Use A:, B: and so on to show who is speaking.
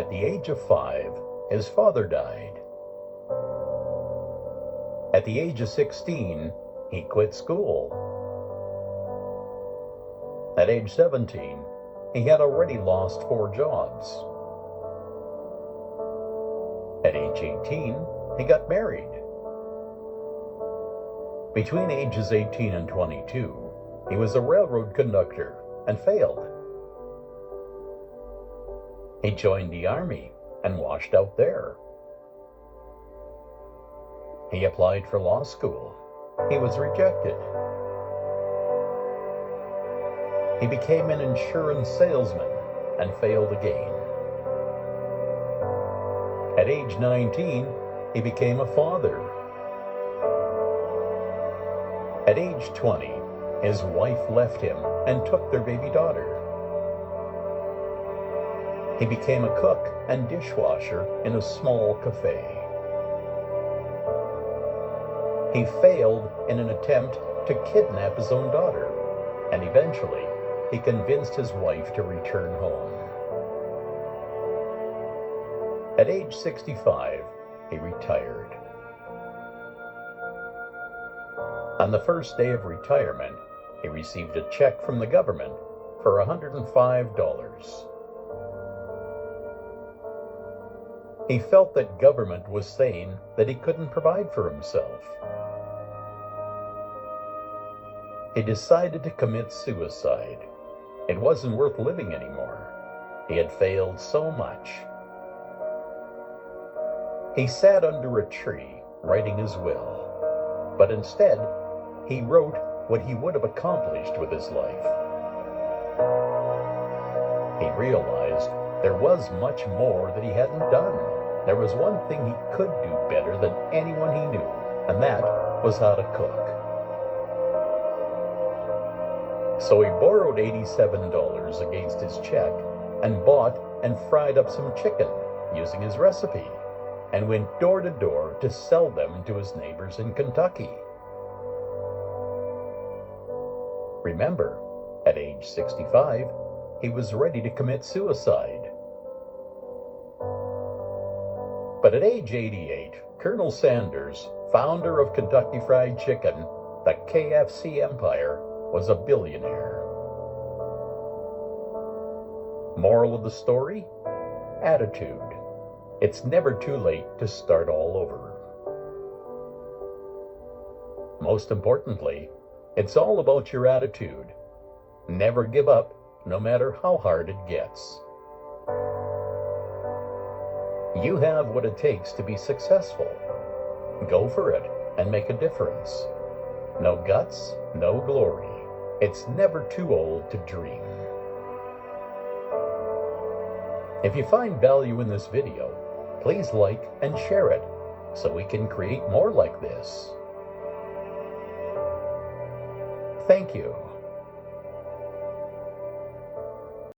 A: At the age of 5, his father died. At the age of 16, he quit school. At age 17, he had already lost 4 jobs. At age 18, he got married. Between ages 18 and 22, he was a railroad conductor and failed. He joined the army and washed out there. He applied for law school. He was rejected. He became an insurance salesman and failed again. At age 19, he became a father. At age 20, his wife left him and took their baby daughter. He became a cook and dishwasher in a small cafe. He failed in an attempt to kidnap his own daughter, and eventually he convinced his wife to return home. At age 65, he retired. On the first day of retirement, he received a check from the government for $105. He felt that government was saying that he couldn't provide for himself. He decided to commit suicide. It wasn't worth living anymore. He had failed so much. He sat under a tree, writing his will, but instead, he wrote what he would have accomplished with his life. He realized there was much more that he hadn't done. There was one thing he could do better than anyone he knew, and that was how to cook. So he borrowed $87 against his check and bought and fried up some chicken using his recipe and went door to door to sell them to his neighbors in Kentucky. Remember, at age 65, he was ready to commit suicide. But at age 88, Colonel Sanders, founder of Kentucky Fried Chicken, the KFC empire, was a billionaire. Moral of the story? Attitude. It's never too late to start all over. Most importantly, it's all about your attitude. Never give up, no matter how hard it gets. You have what it takes to be successful. Go for it and make a difference. No guts, no glory. It's never too old to dream. If you find value in this video, please like and share it so we can create more like this. Thank you.